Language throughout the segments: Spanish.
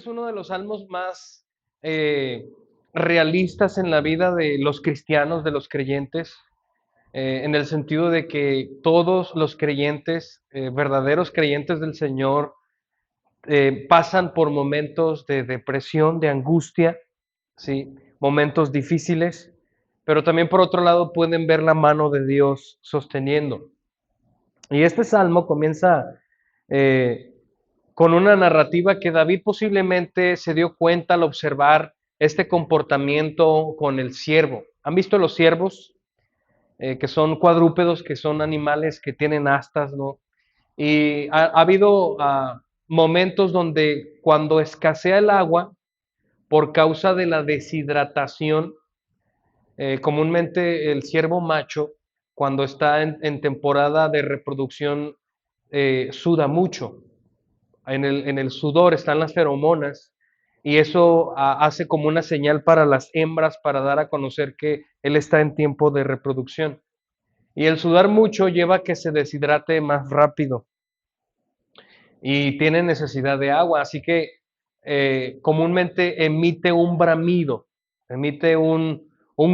uno de los salmos más eh, realistas en la vida de los cristianos, de los creyentes, en el sentido de que todos los creyentes, verdaderos creyentes del Señor, pasan por momentos de depresión, de angustia, ¿sí? Momentos difíciles, pero también por otro lado pueden ver la mano de Dios sosteniendo. Y este salmo comienza eh, con una narrativa que David posiblemente se dio cuenta al observar este comportamiento con el ciervo. ¿Han visto los ciervos? Que son cuadrúpedos, que son animales que tienen astas, ¿no? Y ha habido momentos donde cuando escasea el agua por causa de la deshidratación, comúnmente el ciervo macho, cuando está en temporada de reproducción, suda mucho. En el sudor están las feromonas y eso hace como una señal para las hembras para dar a conocer que él está en tiempo de reproducción. Y el sudar mucho lleva a que se deshidrate más rápido y tiene necesidad de agua, así que comúnmente emite un bramido, emite un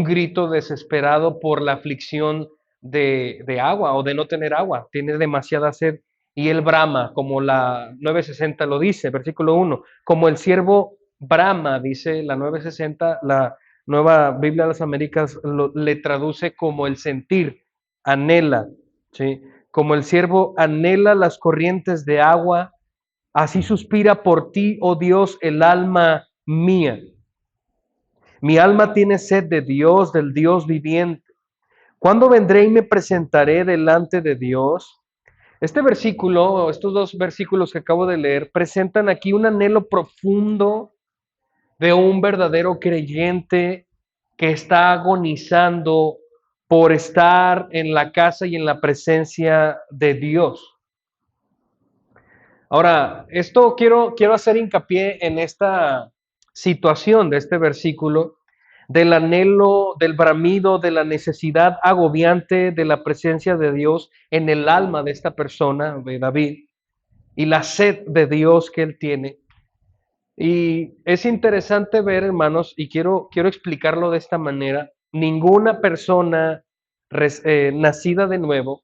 grito desesperado por la aflicción de agua o de no tener agua, tiene demasiada sed y él brama, como la 960 lo dice, versículo 1, como el siervo brama, dice la 960, la nueva Biblia de las Américas le traduce como el sentir, anhela, ¿sí? Como el siervo anhela las corrientes de agua, así suspira por ti, oh Dios, el alma mía. Mi alma tiene sed de Dios, del Dios viviente. ¿Cuándo vendré y me presentaré delante de Dios? Este versículo, estos dos versículos que acabo de leer, presentan aquí un anhelo profundo de un verdadero creyente que está agonizando por estar en la casa y en la presencia de Dios. Ahora, esto quiero hacer hincapié en esta situación de este versículo, del anhelo, del bramido, de la necesidad agobiante de la presencia de Dios en el alma de esta persona, de David, y la sed de Dios que él tiene. Y es interesante ver, hermanos, y quiero explicarlo de esta manera, ninguna persona nacida de nuevo,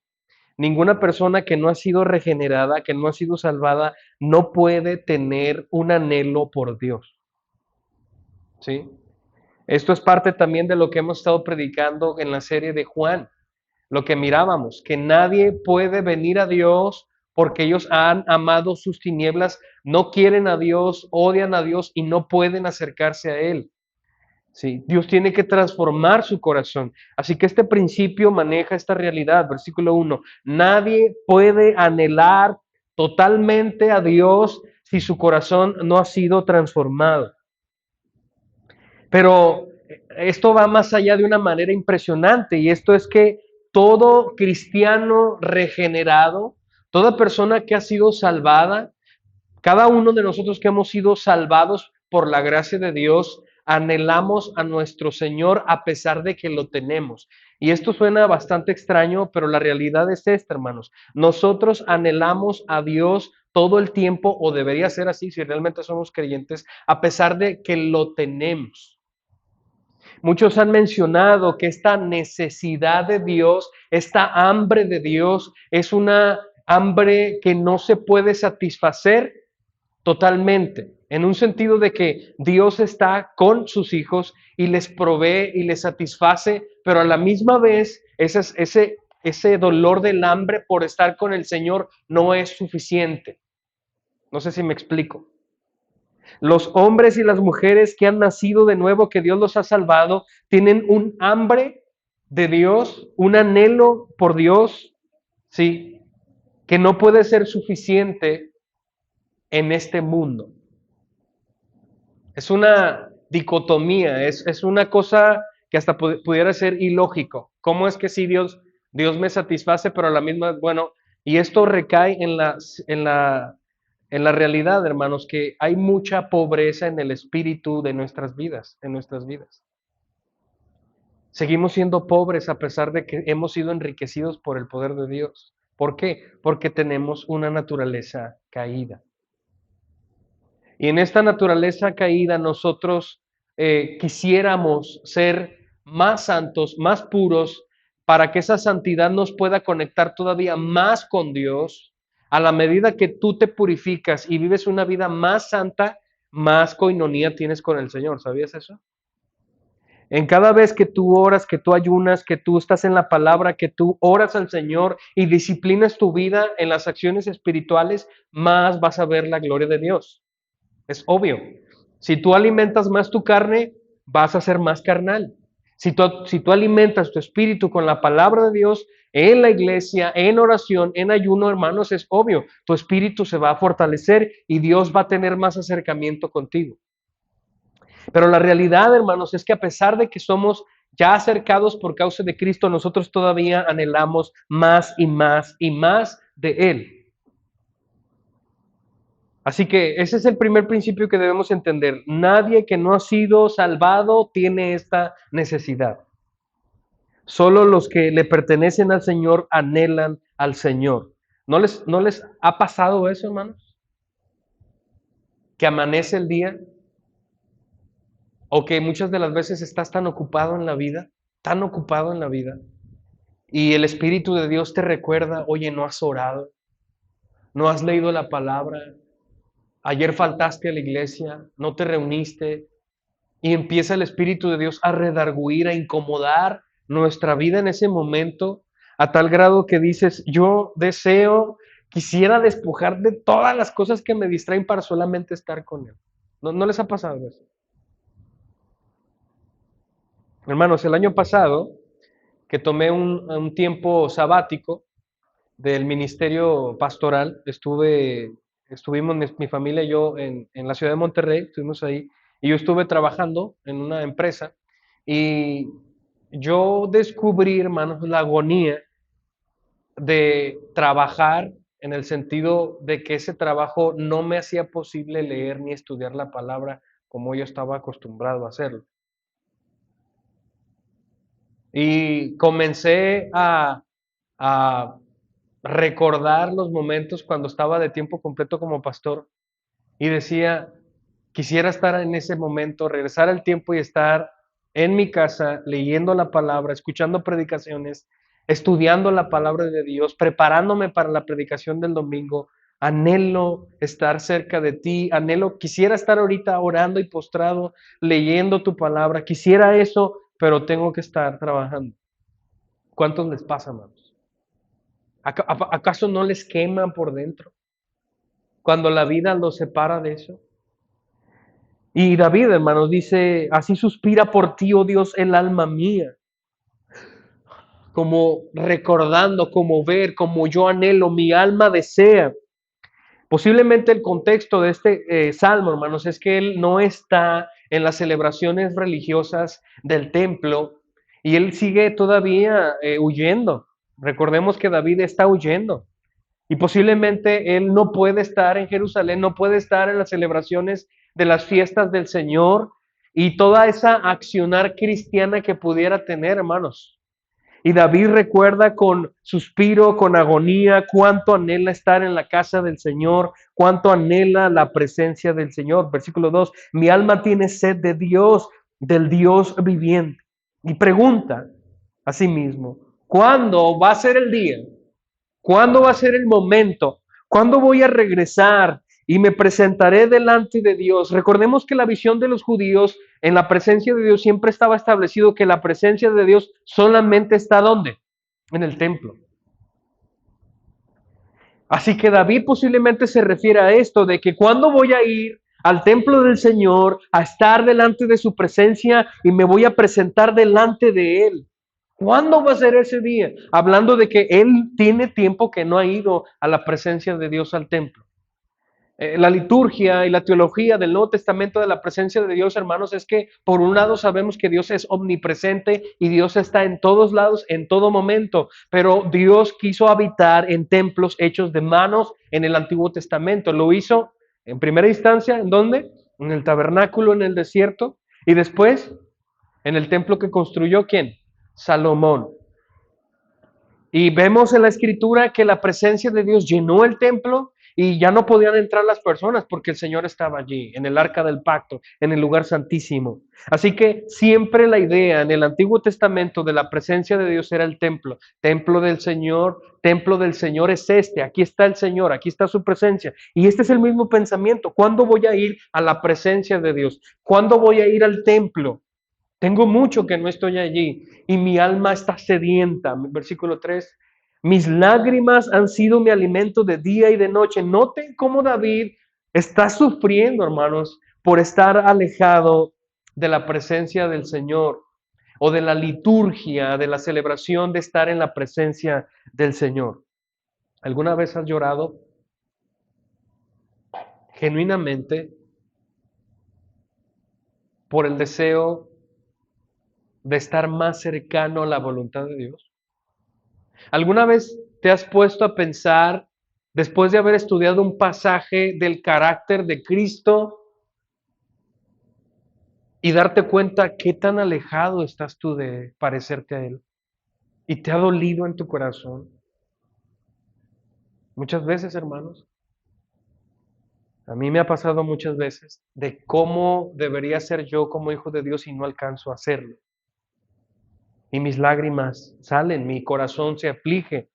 ninguna persona que no ha sido regenerada, que no ha sido salvada, no puede tener un anhelo por Dios. ¿Sí? Esto es parte también de lo que hemos estado predicando en la serie de Juan, lo que mirábamos, que nadie puede venir a Dios porque ellos han amado sus tinieblas, no quieren a Dios, odian a Dios y no pueden acercarse a Él. Sí, Dios tiene que transformar su corazón. Así que este principio maneja esta realidad. Versículo 1. Nadie puede anhelar totalmente a Dios si su corazón no ha sido transformado. Pero esto va más allá de una manera impresionante y esto es que todo cristiano regenerado, toda persona que ha sido salvada, cada uno de nosotros que hemos sido salvados por la gracia de Dios, anhelamos a nuestro Señor a pesar de que lo tenemos. Y esto suena bastante extraño, pero la realidad es esta, hermanos. Nosotros anhelamos a Dios todo el tiempo, o debería ser así si realmente somos creyentes, a pesar de que lo tenemos. Muchos han mencionado que esta necesidad de Dios, esta hambre de Dios, es una hambre que no se puede satisfacer totalmente, en un sentido de que Dios está con sus hijos y les provee y les satisface, pero a la misma vez ese dolor del hambre por estar con el Señor no es suficiente. No sé si me explico. Los hombres y las mujeres que han nacido de nuevo, que Dios los ha salvado, tienen un hambre de Dios, un anhelo por Dios, sí, que no puede ser suficiente en este mundo. Es una dicotomía, es una cosa que hasta pudiera ser ilógico. ¿Cómo es que si Dios me satisface, pero a la misma, bueno, y esto recae en la realidad, hermanos, que hay mucha pobreza en el espíritu de nuestras vidas, en nuestras vidas. Seguimos siendo pobres a pesar de que hemos sido enriquecidos por el poder de Dios. ¿Por qué? Porque tenemos una naturaleza caída. Y en esta naturaleza caída nosotros quisiéramos ser más santos, más puros, para que esa santidad nos pueda conectar todavía más con Dios. A la medida que tú te purificas y vives una vida más santa, más coinonía tienes con el Señor. ¿Sabías eso? En cada vez que tú oras, que tú ayunas, que tú estás en la palabra, que tú oras al Señor y disciplinas tu vida en las acciones espirituales, más vas a ver la gloria de Dios. Es obvio. Si tú alimentas más tu carne, vas a ser más carnal. Si tú alimentas tu espíritu con la palabra de Dios en la iglesia, en oración, en ayuno, hermanos, es obvio. Tu espíritu se va a fortalecer y Dios va a tener más acercamiento contigo. Pero la realidad, hermanos, es que a pesar de que somos ya acercados por causa de Cristo, nosotros todavía anhelamos más y más y más de Él. Así que ese es el primer principio que debemos entender. Nadie que no ha sido salvado tiene esta necesidad. Solo los que le pertenecen al Señor anhelan al Señor. ¿No les ha pasado eso, hermanos? Que amanece el día o que muchas de las veces estás tan ocupado en la vida, tan ocupado en la vida, y el Espíritu de Dios te recuerda, oye, no has orado, no has leído la palabra, ayer faltaste a la iglesia, no te reuniste, y empieza el Espíritu de Dios a redarguir, a incomodar nuestra vida en ese momento, a tal grado que dices, yo deseo, quisiera despojar de todas las cosas que me distraen para solamente estar con Él. ¿No les ha pasado eso? Hermanos, el año pasado, que tomé un tiempo sabático del ministerio pastoral, estuvimos mi familia y yo en la ciudad de Monterrey, estuvimos ahí, y yo estuve trabajando en una empresa, y yo descubrí, hermanos, la agonía de trabajar en el sentido de que ese trabajo no me hacía posible leer ni estudiar la palabra como yo estaba acostumbrado a hacerlo. Y comencé a recordar los momentos cuando estaba de tiempo completo como pastor y decía, quisiera estar en ese momento, regresar al tiempo y estar en mi casa leyendo la palabra, escuchando predicaciones, estudiando la palabra de Dios, preparándome para la predicación del domingo. Anhelo estar cerca de ti, quisiera estar ahorita orando y postrado, leyendo tu palabra, quisiera eso, pero tengo que estar trabajando. ¿Cuántos les pasa, hermanos? ¿Acaso no les queman por dentro cuando la vida los separa de eso? Y David, hermanos, dice, así suspira por ti, oh Dios, el alma mía, como recordando, como ver, como yo anhelo, mi alma desea. Posiblemente el contexto de este salmo, hermanos, es que él no está en las celebraciones religiosas del templo y él sigue todavía huyendo. Recordemos que David está huyendo. Y posiblemente él no puede estar en Jerusalén, no puede estar en las celebraciones de las fiestas del Señor y toda esa accionar cristiana que pudiera tener, hermanos. Y David recuerda con suspiro, con agonía, cuánto anhela estar en la casa del Señor, cuánto anhela la presencia del Señor. Versículo 2, mi alma tiene sed de Dios, del Dios viviente. Y pregunta a sí mismo, ¿cuándo va a ser el día? ¿Cuándo va a ser el momento? ¿Cuándo voy a regresar y me presentaré delante de Dios? Recordemos que la visión de los judíos en la presencia de Dios siempre estaba establecido que la presencia de Dios solamente está ¿dónde? En el templo. Así que David posiblemente se refiere a esto, de que cuando voy a ir al templo del Señor, a estar delante de su presencia y me voy a presentar delante de Él. ¿Cuándo va a ser ese día? Hablando de que él tiene tiempo que no ha ido a la presencia de Dios al templo. La liturgia y la teología del Nuevo Testamento de la presencia de Dios, hermanos, es que por un lado sabemos que Dios es omnipresente y Dios está en todos lados, en todo momento, pero Dios quiso habitar en templos hechos de manos en el Antiguo Testamento. Lo hizo en primera instancia, ¿en dónde? En el tabernáculo en el desierto y después en el templo que construyó ¿quién? Salomón. Y vemos en la escritura que la presencia de Dios llenó el templo y ya no podían entrar las personas porque el Señor estaba allí, en el arca del pacto, en el lugar santísimo. Así que siempre la idea en el Antiguo Testamento de la presencia de Dios era el templo, templo del Señor es este, aquí está el Señor, aquí está su presencia. Y este es el mismo pensamiento. ¿Cuándo voy a ir a la presencia de Dios? ¿Cuándo voy a ir al templo? Tengo mucho que no estoy allí y mi alma está sedienta. Versículo 3. Mis lágrimas han sido mi alimento de día y de noche. Noten cómo David está sufriendo, hermanos, por estar alejado de la presencia del Señor o de la liturgia, de la celebración de estar en la presencia del Señor. ¿Alguna vez has llorado genuinamente por el deseo de estar más cercano a la voluntad de Dios? ¿Alguna vez te has puesto a pensar, después de haber estudiado un pasaje del carácter de Cristo, y darte cuenta qué tan alejado estás tú de parecerte a Él? ¿Y te ha dolido en tu corazón? Muchas veces, hermanos, a mí me ha pasado muchas veces de cómo debería ser yo como hijo de Dios y no alcanzo a hacerlo. Y mis lágrimas salen, mi corazón se aflige.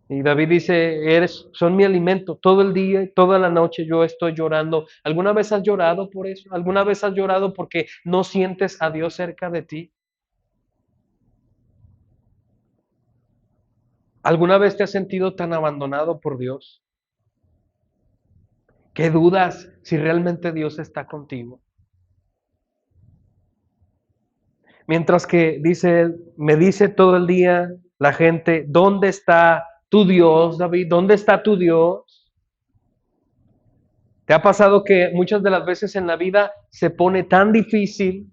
Y David dice, son mi alimento, todo el día y toda la noche yo estoy llorando. ¿Alguna vez has llorado por eso? ¿Alguna vez has llorado porque no sientes a Dios cerca de ti? ¿Alguna vez te has sentido tan abandonado por Dios que dudas si realmente Dios está contigo? Mientras que me dice todo el día la gente, ¿dónde está tu Dios, David? ¿Dónde está tu Dios? ¿Te ha pasado que muchas de las veces en la vida se pone tan difícil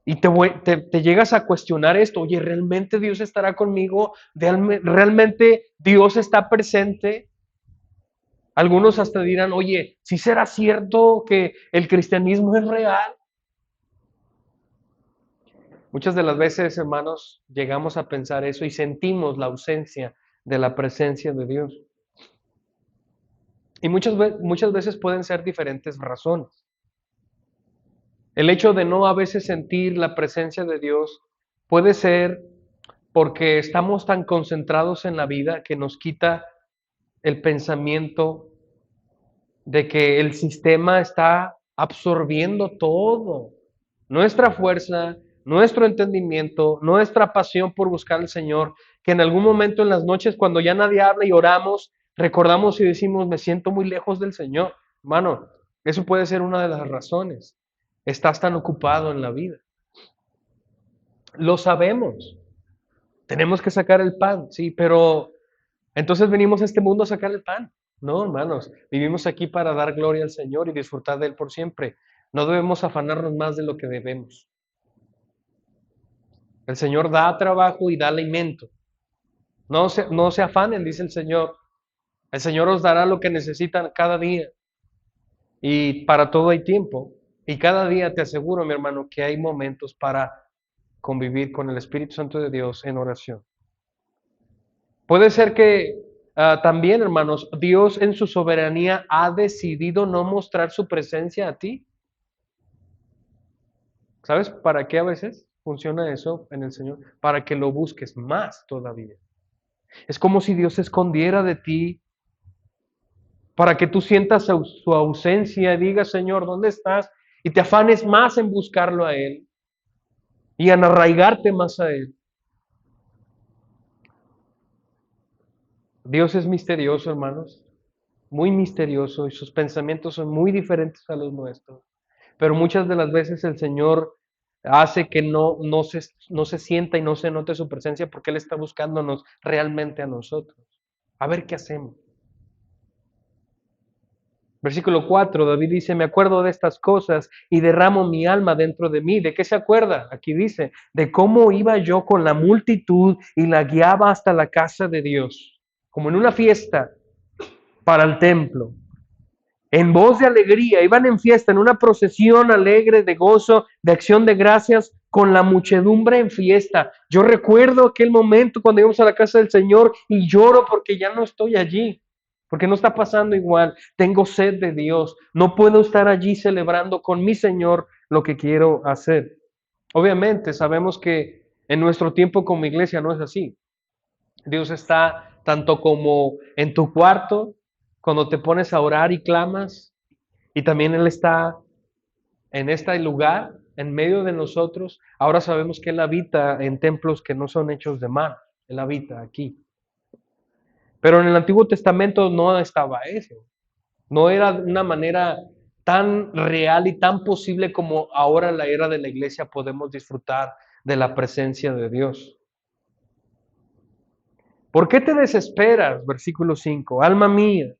y te llegas a cuestionar esto? Oye, ¿realmente Dios estará conmigo? ¿Realmente Dios está presente? Algunos hasta dirán, oye, ¿sí será cierto que el cristianismo es real? Muchas de las veces, hermanos, llegamos a pensar eso y sentimos la ausencia de la presencia de Dios. Y muchas veces pueden ser diferentes razones. El hecho de no a veces sentir la presencia de Dios puede ser porque estamos tan concentrados en la vida que nos quita el pensamiento de que el sistema está absorbiendo todo. Nuestra fuerza, nuestro entendimiento, nuestra pasión por buscar al Señor, que en algún momento en las noches cuando ya nadie habla y oramos, recordamos y decimos, me siento muy lejos del Señor. Hermano, eso puede ser una de las razones. Estás tan ocupado en la vida. Lo sabemos. Tenemos que sacar el pan, sí, pero entonces venimos a este mundo a sacar el pan. No, hermanos, vivimos aquí para dar gloria al Señor y disfrutar de Él por siempre. No debemos afanarnos más de lo que debemos. El Señor da trabajo y da alimento. No se afanen, dice el Señor. El Señor os dará lo que necesitan cada día. Y para todo hay tiempo. Y cada día te aseguro, mi hermano, que hay momentos para convivir con el Espíritu Santo de Dios en oración. Puede ser que también, hermanos, Dios en su soberanía ha decidido no mostrar su presencia a ti. ¿Sabes para qué a veces funciona eso en el Señor? Para que lo busques más todavía. Es como si Dios se escondiera de ti para que tú sientas su ausencia y digas, Señor, ¿dónde estás? Y te afanes más en buscarlo a Él y en arraigarte más a Él. Dios es misterioso, hermanos, muy misterioso y sus pensamientos son muy diferentes a los nuestros. Pero muchas de las veces el Señor hace que no se sienta y no se note su presencia porque Él está buscándonos realmente a nosotros. A ver qué hacemos. Versículo 4, David dice, me acuerdo de estas cosas y derramo mi alma dentro de mí. ¿De qué se acuerda? Aquí dice, de cómo iba yo con la multitud y la guiaba hasta la casa de Dios, como en una fiesta para el templo. En voz de alegría, iban en fiesta, en una procesión alegre de gozo, de acción de gracias, con la muchedumbre en fiesta. Yo recuerdo aquel momento cuando íbamos a la casa del Señor y lloro porque ya no estoy allí. porque no está pasando igual. Tengo sed de Dios. No puedo estar allí celebrando con mi Señor lo que quiero hacer. Obviamente, sabemos que en nuestro tiempo como iglesia no es así. Dios está tanto como en tu cuarto, cuando te pones a orar y clamas, y también Él está en este lugar, en medio de nosotros. Ahora sabemos que Él habita en templos que no son hechos de mano. Él habita aquí. Pero en el Antiguo Testamento no estaba eso. No era de una manera tan real y tan posible como ahora en la era de la iglesia podemos disfrutar de la presencia de Dios. ¿Por qué te desesperas? Versículo 5, alma mía.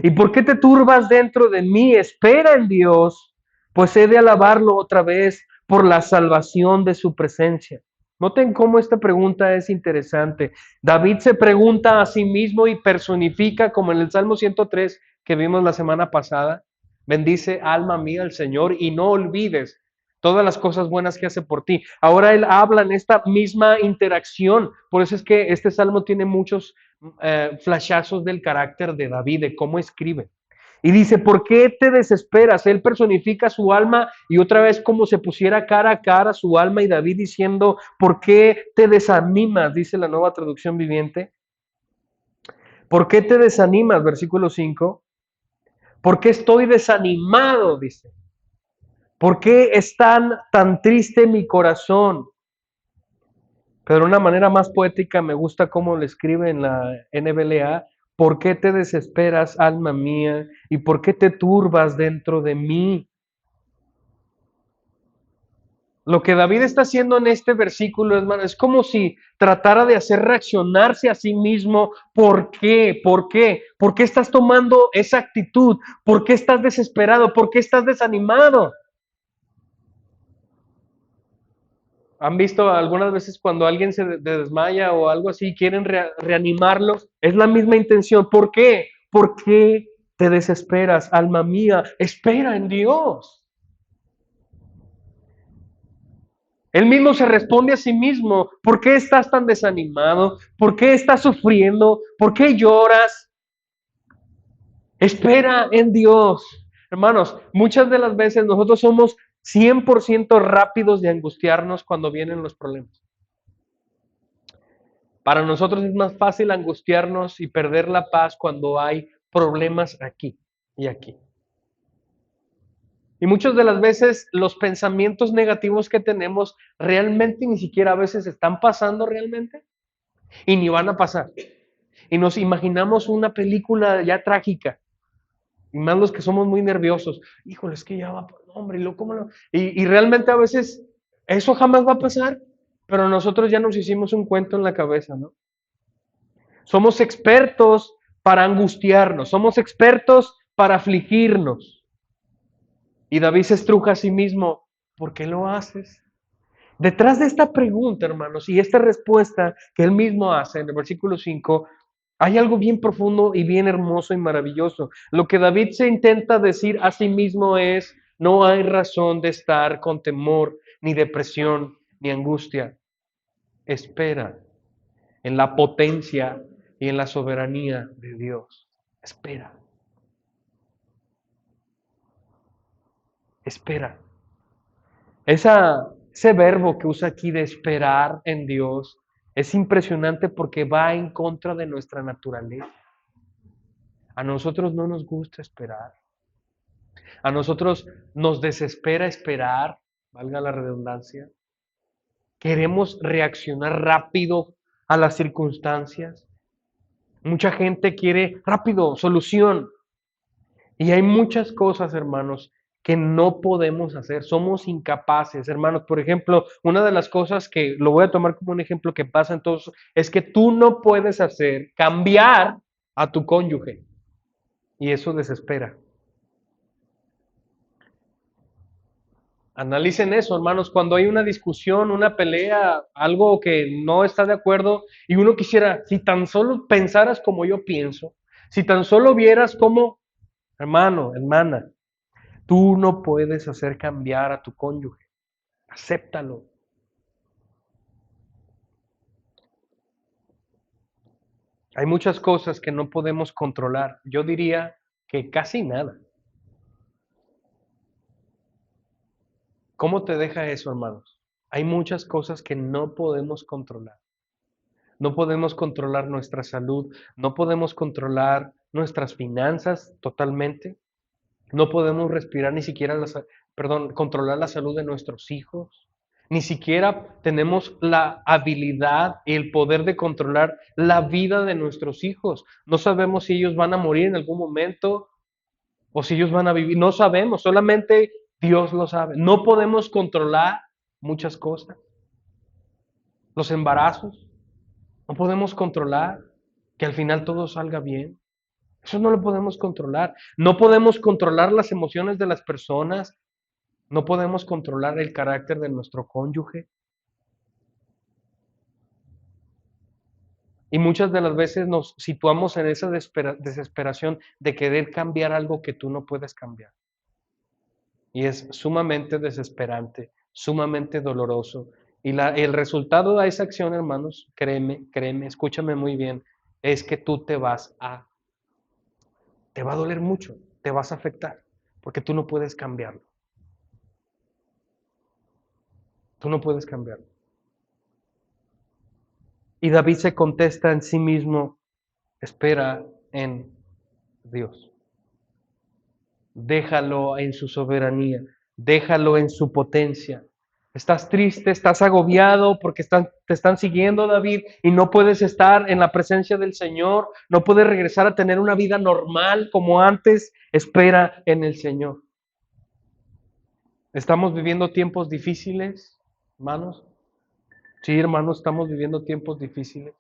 ¿Y por qué te turbas dentro de mí? Espera en Dios, pues he de alabarlo otra vez por la salvación de su presencia. Noten cómo esta pregunta es interesante. David se pregunta a sí mismo y personifica, como en el Salmo 103 que vimos la semana pasada, bendice alma mía al Señor y no olvides todas las cosas buenas que hace por ti. Ahora él habla en esta misma interacción, por eso es que este salmo tiene muchos flashazos del carácter de David, de cómo escribe. Y dice, ¿por qué te desesperas? Él personifica su alma y otra vez como se pusiera cara a cara su alma y David diciendo, ¿por qué te desanimas? Dice la Nueva Traducción Viviente. ¿Por qué te desanimas? Versículo 5. ¿Por qué estoy desanimado? Dice. ¿Por qué es tan triste mi corazón? Pero de una manera más poética me gusta cómo le escribe en la NBLA. ¿Por qué te desesperas, alma mía? ¿Y por qué te turbas dentro de mí? Lo que David está haciendo en este versículo, hermano, es como si tratara de hacer reaccionarse a sí mismo. ¿Por qué? ¿Por qué? ¿Por qué estás tomando esa actitud? ¿Por qué estás desesperado? ¿Por qué estás desanimado? ¿Han visto algunas veces cuando alguien se desmaya o algo así, quieren reanimarlo? Es la misma intención. ¿Por qué? ¿Por qué te desesperas, alma mía? Espera en Dios. Él mismo se responde a sí mismo. ¿Por qué estás tan desanimado? ¿Por qué estás sufriendo? ¿Por qué lloras? Espera en Dios. Hermanos, muchas de las veces nosotros somos 100% rápidos de angustiarnos cuando vienen los problemas. Para nosotros es más fácil angustiarnos y perder la paz cuando hay problemas aquí y aquí. Y muchas de las veces los pensamientos negativos que tenemos realmente ni siquiera a veces están pasando realmente y ni van a pasar. Y nos imaginamos una película ya trágica. Y más los que somos muy nerviosos. Híjole, es que ya va, hombre, ¿cómo lo? Y realmente a veces eso jamás va a pasar, pero nosotros ya nos hicimos un cuento en la cabeza, ¿no? Somos expertos para angustiarnos, somos expertos para afligirnos. Y David se estruja a sí mismo, ¿por qué lo haces? Detrás de esta pregunta, hermanos, y esta respuesta que él mismo hace en el versículo 5, hay algo bien profundo y bien hermoso y maravilloso. Lo que David se intenta decir a sí mismo es, no hay razón de estar con temor, ni depresión, ni angustia. Espera en la potencia y en la soberanía de Dios. Espera, espera. Ese verbo que usa aquí de esperar en Dios es impresionante porque va en contra de nuestra naturaleza. A nosotros no nos gusta esperar. A nosotros nos desespera esperar, valga la redundancia. Queremos reaccionar rápido a las circunstancias. Mucha gente quiere rápido, solución. Y hay muchas cosas, hermanos, que no podemos hacer. Somos incapaces, hermanos. Por ejemplo, una de las cosas que lo voy a tomar como un ejemplo que pasa entonces es que tú no puedes hacer cambiar a tu cónyuge. Y eso desespera. Analicen eso, hermanos, cuando hay una discusión, una pelea, algo que no está de acuerdo y uno quisiera, si tan solo pensaras como yo pienso, si tan solo vieras como, hermano, hermana, tú no puedes hacer cambiar a tu cónyuge. Acéptalo. Hay muchas cosas que no podemos controlar. Yo diría que casi nada. ¿Cómo te deja eso, hermanos? Hay muchas cosas que no podemos controlar. No podemos controlar nuestra salud, no podemos controlar nuestras finanzas totalmente, no podemos respirar ni siquiera controlar la salud de nuestros hijos, ni siquiera tenemos la habilidad y el poder de controlar la vida de nuestros hijos. No sabemos si ellos van a morir en algún momento o si ellos van a vivir, no sabemos, solamente Dios lo sabe. No podemos controlar muchas cosas, los embarazos, no podemos controlar que al final todo salga bien. Eso no lo podemos controlar. No podemos controlar las emociones de las personas. No podemos controlar el carácter de nuestro cónyuge. Y muchas de las veces nos situamos en esa desesperación de querer cambiar algo que tú no puedes cambiar. Y es sumamente desesperante, sumamente doloroso. Y el resultado de esa acción, hermanos, créeme, escúchame muy bien, es que tú te va a doler mucho, te vas a afectar, porque tú no puedes cambiarlo. Tú no puedes cambiarlo. Y David se contesta en sí mismo, espera en Dios. Déjalo en su soberanía, déjalo en su potencia. Estás triste, estás agobiado porque te están siguiendo, David, y no puedes estar en la presencia del Señor, no puedes regresar a tener una vida normal como antes. Espera en el Señor. Estamos viviendo tiempos difíciles, hermanos. Sí, hermanos, estamos viviendo tiempos difíciles.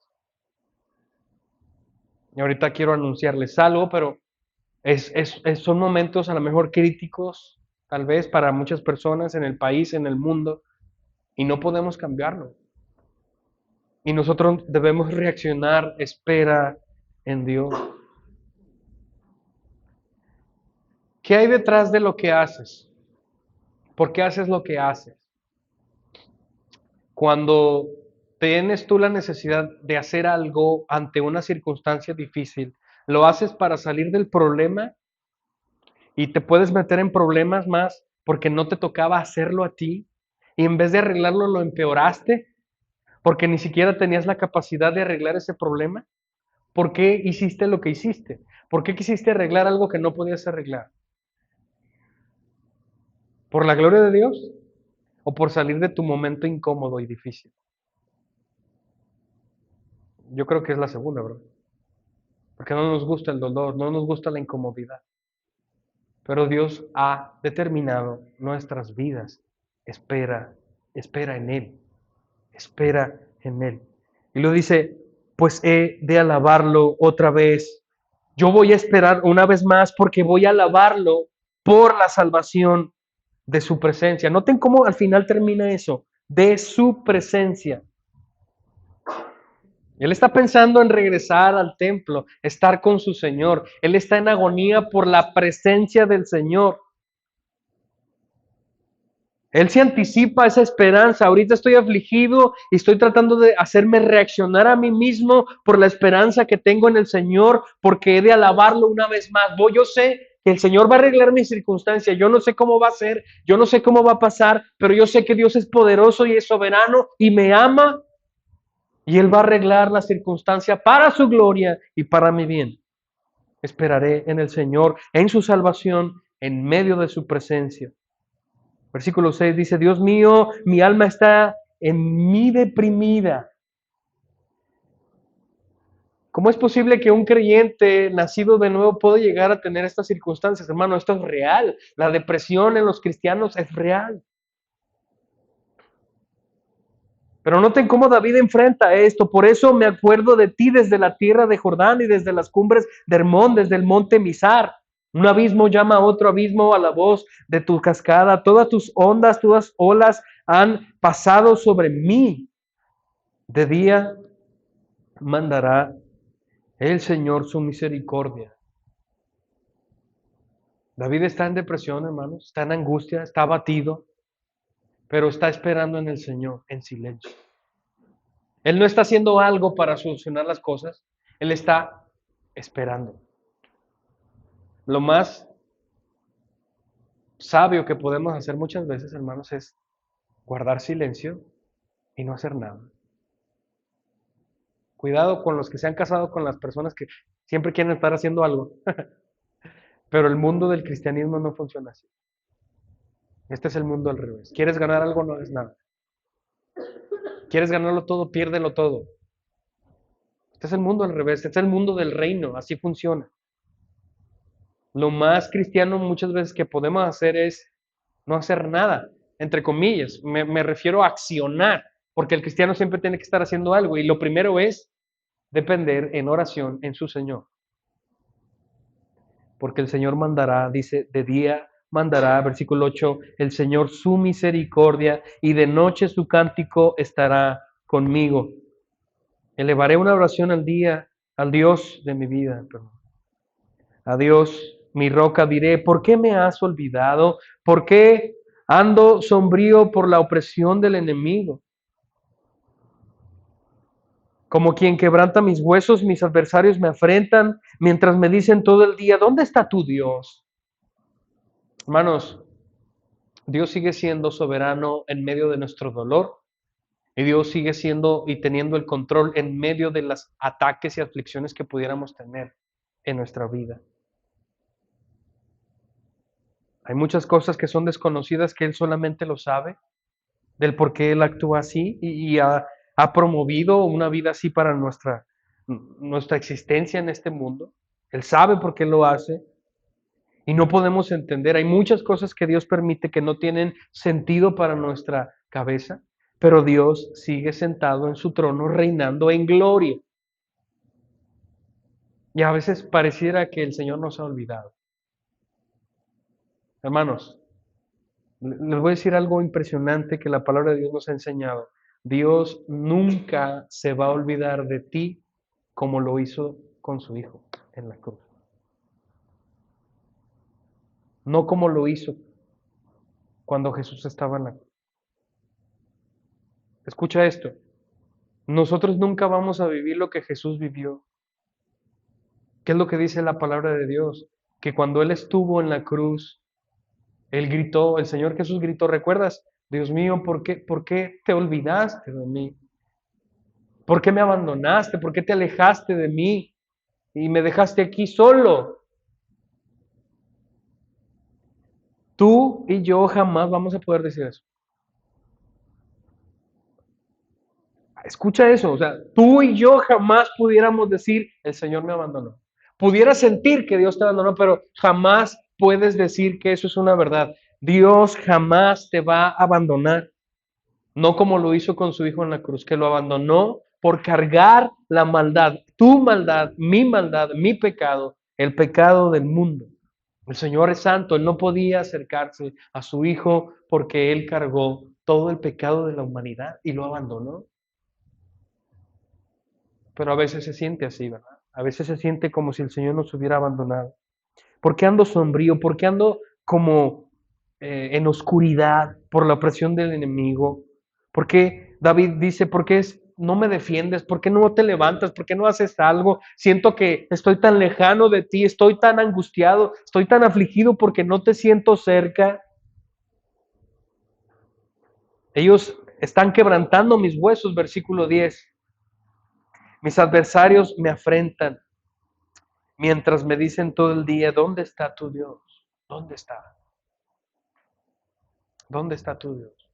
Y ahorita quiero anunciarles algo, pero son momentos a lo mejor críticos, tal vez para muchas personas en el país, en el mundo, y no podemos cambiarlo. Y nosotros debemos reaccionar, espera en Dios. ¿Qué hay detrás de lo que haces? ¿Por qué haces lo que haces? Cuando tienes tú la necesidad de hacer algo ante una circunstancia difícil, ¿lo haces para salir del problema y te puedes meter en problemas más porque no te tocaba hacerlo a ti y en vez de arreglarlo lo empeoraste porque ni siquiera tenías la capacidad de arreglar ese problema? ¿Por qué hiciste lo que hiciste? ¿Por qué quisiste arreglar algo que no podías arreglar? ¿Por la gloria de Dios o por salir de tu momento incómodo y difícil? Yo creo que es la segunda, ¿verdad? Porque no nos gusta el dolor, no nos gusta la incomodidad. Pero Dios ha determinado nuestras vidas. Espera, espera en Él, espera en Él. Y lo dice, pues he de alabarlo otra vez. Yo voy a esperar una vez más porque voy a alabarlo por la salvación de su presencia. Noten cómo al final termina eso, de su presencia. Él está pensando en regresar al templo, estar con su Señor. Él está en agonía por la presencia del Señor. Él se anticipa a esa esperanza. Ahorita estoy afligido y estoy tratando de hacerme reaccionar a mí mismo por la esperanza que tengo en el Señor, porque he de alabarlo una vez más. Yo sé que el Señor va a arreglar mi circunstancia. Yo no sé cómo va a ser, yo no sé cómo va a pasar, pero yo sé que Dios es poderoso y es soberano y me ama y Él va a arreglar la circunstancia para su gloria y para mi bien. Esperaré en el Señor, en su salvación, en medio de su presencia. Versículo 6 dice, Dios mío, mi alma está en mí deprimida. ¿Cómo es posible que un creyente nacido de nuevo pueda llegar a tener estas circunstancias? Hermano, esto es real. La depresión en los cristianos es real. Pero noten cómo David enfrenta esto. Por eso me acuerdo de ti desde la tierra de Jordán y desde las cumbres de Hermón, desde el monte Mizar. Un abismo llama a otro abismo a la voz de tu cascada. Todas tus ondas, todas olas han pasado sobre mí. De día mandará el Señor su misericordia. David está en depresión, hermanos, está en angustia, está abatido, pero está esperando en el Señor en silencio. Él no está haciendo algo para solucionar las cosas. Él está esperando. Lo más sabio que podemos hacer muchas veces, hermanos, es guardar silencio y no hacer nada. Cuidado con los que se han casado con las personas que siempre quieren estar haciendo algo. Pero el mundo del cristianismo no funciona así. Este es el mundo al revés. ¿Quieres ganar algo? No hagas nada. ¿Quieres ganarlo todo? Piérdelo todo. Este es el mundo al revés. Este es el mundo del reino. Así funciona. Lo más cristiano muchas veces que podemos hacer es no hacer nada, entre comillas. Me refiero a accionar, porque el cristiano siempre tiene que estar haciendo algo. Y lo primero es depender en oración en su Señor. Porque el Señor mandará, dice, de día mandará, versículo 8, el Señor su misericordia y de noche su cántico estará conmigo. Elevaré una oración al día, al Dios de mi vida. A Dios, mi roca, diré, ¿por qué me has olvidado? ¿Por qué ando sombrío por la opresión del enemigo? Como quien quebranta mis huesos, mis adversarios me afrentan, mientras me dicen todo el día, ¿dónde está tu Dios? Hermanos, Dios sigue siendo soberano en medio de nuestro dolor y Dios sigue siendo y teniendo el control en medio de los ataques y aflicciones que pudiéramos tener en nuestra vida. Hay muchas cosas que son desconocidas que Él solamente lo sabe, del por qué Él actúa así y ha promovido una vida así para nuestra existencia en este mundo. Él sabe por qué lo hace y no podemos entender. Hay muchas cosas que Dios permite que no tienen sentido para nuestra cabeza, pero Dios sigue sentado en su trono reinando en gloria. Y a veces pareciera que el Señor nos ha olvidado. Hermanos, les voy a decir algo impresionante que la palabra de Dios nos ha enseñado. Dios nunca se va a olvidar de ti como lo hizo con su Hijo en la cruz. No como lo hizo cuando Jesús estaba en la cruz. Escucha esto. Nosotros nunca vamos a vivir lo que Jesús vivió. ¿Qué es lo que dice la palabra de Dios? Que cuando Él estuvo en la cruz, Él gritó, el Señor Jesús gritó, ¿recuerdas? Dios mío, por qué te olvidaste de mí? ¿Por qué me abandonaste? ¿Por qué te alejaste de mí y me dejaste aquí solo? Tú y yo jamás vamos a poder decir eso. Escucha eso, o sea, tú y yo jamás pudiéramos decir, el Señor me abandonó. Pudieras sentir que Dios te abandonó, pero jamás puedes decir que eso es una verdad. Dios jamás te va a abandonar, no como lo hizo con su Hijo en la cruz, que lo abandonó por cargar la maldad, mi pecado, el pecado del mundo. El Señor es santo, Él no podía acercarse a su Hijo porque Él cargó todo el pecado de la humanidad y lo abandonó. Pero a veces se siente así, ¿verdad? A veces se siente como si el Señor nos hubiera abandonado. ¿Por qué ando sombrío? ¿Por qué ando como en oscuridad por la opresión del enemigo? ¿Por qué David dice, ¿por qué no me defiendes? ¿Por qué no te levantas? ¿Por qué no haces algo? Siento que estoy tan lejano de ti, estoy tan angustiado, estoy tan afligido porque no te siento cerca. Ellos están quebrantando mis huesos, versículo 10. Mis adversarios me afrentan mientras me dicen todo el día, ¿dónde está tu Dios? ¿Dónde está? ¿Dónde está tu Dios?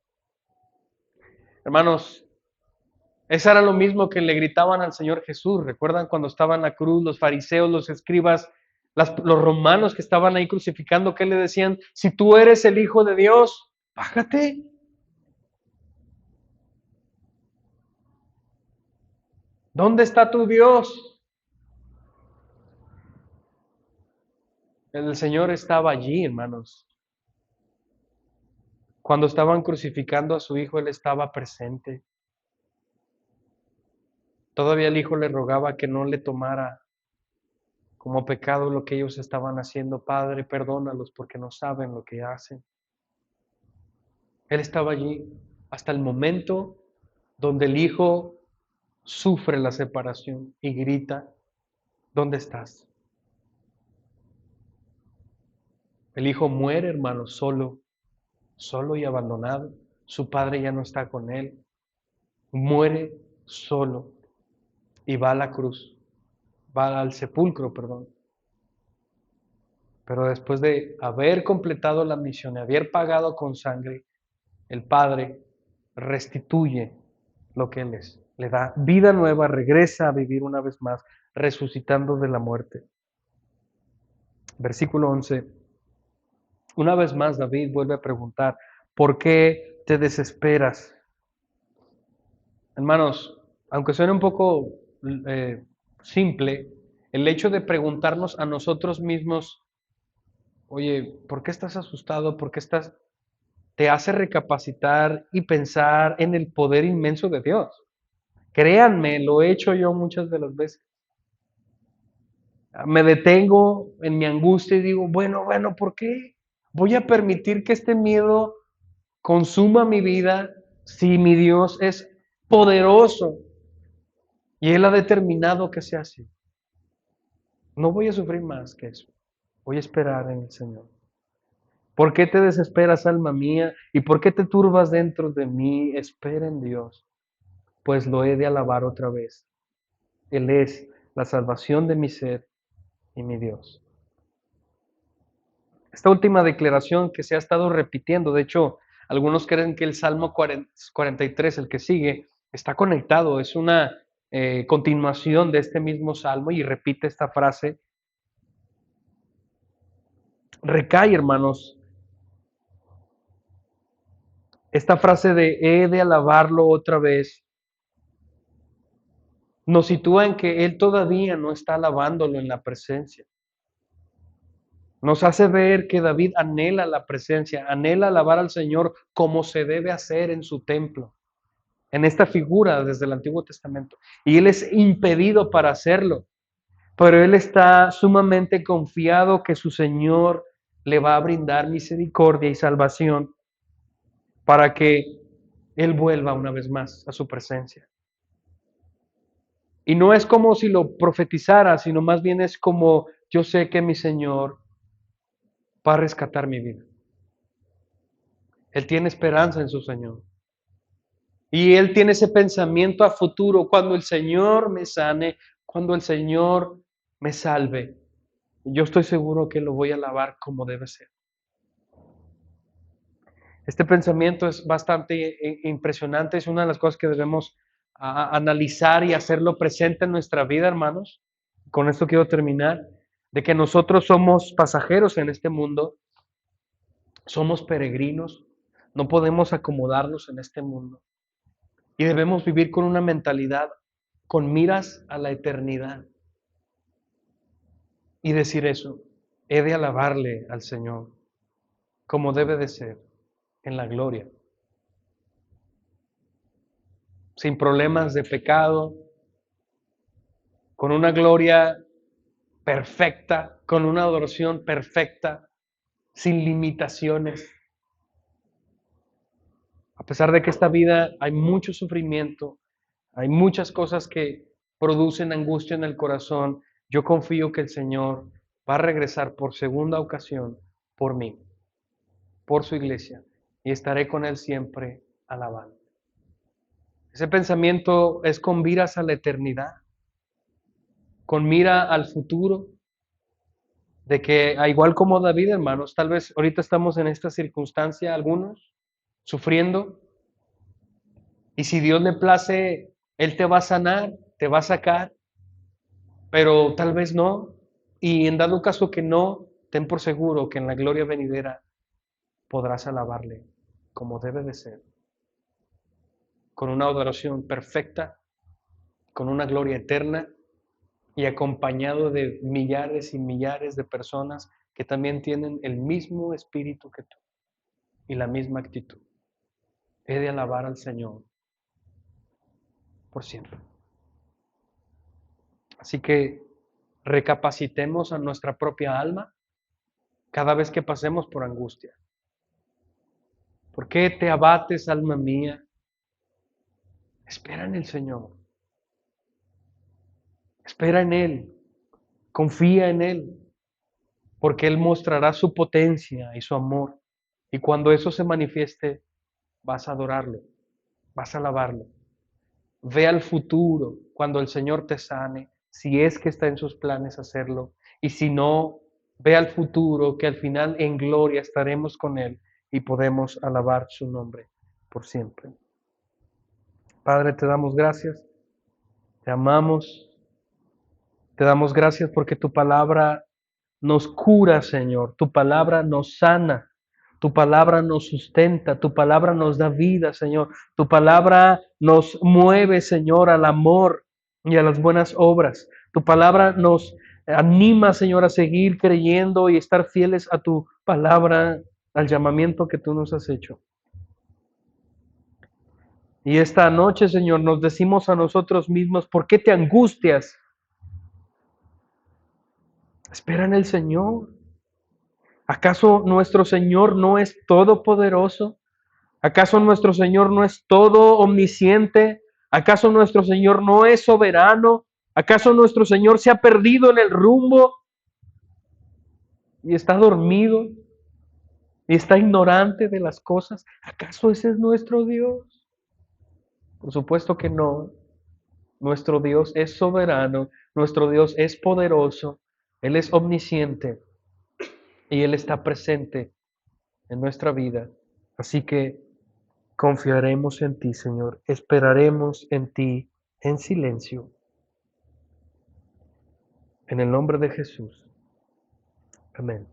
Hermanos, eso era lo mismo que le gritaban al Señor Jesús. ¿Recuerdan cuando estaban en la cruz los fariseos, los escribas, los romanos que estaban ahí crucificando? ¿Qué le decían? Si tú eres el Hijo de Dios, bájate. ¿Dónde está tu Dios? El Señor estaba allí, hermanos. Cuando estaban crucificando a su Hijo, Él estaba presente. Todavía el Hijo le rogaba que no le tomara como pecado lo que ellos estaban haciendo. Padre, perdónalos porque no saben lo que hacen. Él estaba allí hasta el momento donde el Hijo sufre la separación y grita. ¿Dónde estás? El hijo muere, hermano, solo, solo y abandonado. Su padre ya no está con él. Muere solo y va a la cruz, va al sepulcro, perdón. Pero después de haber completado la misión, de haber pagado con sangre, el Padre restituye lo que Él es. Le da vida nueva, regresa a vivir una vez más, resucitando de la muerte. Versículo 11. Una vez más David vuelve a preguntar, ¿por qué te desesperas? Hermanos, aunque suene un poco eh, simple, el hecho de preguntarnos a nosotros mismos, oye, ¿por qué estás asustado? ¿Por qué estás? Te hace recapacitar y pensar en el poder inmenso de Dios. Créanme, lo he hecho yo muchas de las veces. Me detengo en mi angustia y digo, bueno, ¿por qué voy a permitir que este miedo consuma mi vida si mi Dios es poderoso y Él ha determinado que sea así? No voy a sufrir más que eso. Voy a esperar en el Señor. ¿Por qué te desesperas, alma mía? ¿Y por qué te turbas dentro de mí? Espera en Dios, pues lo he de alabar otra vez. Él es la salvación de mi ser y mi Dios. Esta última declaración que se ha estado repitiendo, de hecho, algunos creen que el Salmo 43, el que sigue, está conectado, es una continuación de este mismo Salmo y repite esta frase. Recae, hermanos, esta frase de he de alabarlo otra vez, nos sitúa en que Él todavía no está alabándolo en la presencia. Nos hace ver que David anhela la presencia, anhela alabar al Señor como se debe hacer en su templo, en esta figura desde el Antiguo Testamento. Y él es impedido para hacerlo, pero él está sumamente confiado que su Señor le va a brindar misericordia y salvación para que él vuelva una vez más a su presencia. Y no es como si lo profetizara, sino más bien es como yo sé que mi Señor va a rescatar mi vida. Él tiene esperanza en su Señor. Y él tiene ese pensamiento a futuro, cuando el Señor me sane, cuando el Señor me salve. Yo estoy seguro que lo voy a alabar como debe ser. Este pensamiento es bastante impresionante, es una de las cosas que debemos analizar y hacerlo presente en nuestra vida, hermanos. Con esto quiero terminar, de que nosotros somos pasajeros en este mundo, somos peregrinos, no podemos acomodarnos en este mundo. Y debemos vivir con una mentalidad, con miras a la eternidad. Y decir eso, he de alabarle al Señor, como debe de ser, en la gloria. Sin problemas de pecado, con una gloria perfecta, con una adoración perfecta, sin limitaciones. A pesar de que esta vida hay mucho sufrimiento, hay muchas cosas que producen angustia en el corazón, yo confío que el Señor va a regresar por segunda ocasión por mí, por su iglesia, y estaré con Él siempre alabando. Ese pensamiento es con miras a la eternidad, con mira al futuro, de que, igual como David, hermanos, tal vez ahorita estamos en esta circunstancia, algunos, sufriendo, y si Dios le place, Él te va a sanar, te va a sacar, pero tal vez no, y en dado caso que no, ten por seguro que en la gloria venidera podrás alabarle como debe de ser, con una adoración perfecta, con una gloria eterna y acompañado de millares y millares de personas que también tienen el mismo espíritu que tú y la misma actitud. He de alabar al Señor por siempre. Así que recapacitemos a nuestra propia alma cada vez que pasemos por angustia. ¿Por qué te abates, alma mía? Espera en el Señor. Espera en Él. Confía en Él, porque Él mostrará su potencia y su amor. Y cuando eso se manifieste, vas a adorarlo, vas a alabarlo. Ve al futuro cuando el Señor te sane, si es que está en sus planes hacerlo. Y si no, ve al futuro que al final en gloria estaremos con Él y podemos alabar su nombre por siempre. Padre, te damos gracias, te amamos, te damos gracias porque tu palabra nos cura, Señor, tu palabra nos sana, tu palabra nos sustenta, tu palabra nos da vida, Señor, tu palabra nos mueve, Señor, al amor y a las buenas obras. Tu palabra nos anima, Señor, a seguir creyendo y estar fieles a tu palabra, al llamamiento que tú nos has hecho. Y esta noche, Señor, nos decimos a nosotros mismos, ¿por qué te angustias? Espera en el Señor. ¿Acaso nuestro Señor no es todopoderoso? ¿Acaso nuestro Señor no es todo omnisciente? ¿Acaso nuestro Señor no es soberano? ¿Acaso nuestro Señor se ha perdido en el rumbo y está dormido y está ignorante de las cosas? ¿Acaso ese es nuestro Dios? Por supuesto que no. Nuestro Dios es soberano, nuestro Dios es poderoso, Él es omnisciente y Él está presente en nuestra vida. Así que confiaremos en ti, Señor. Esperaremos en ti en silencio. En el nombre de Jesús. Amén.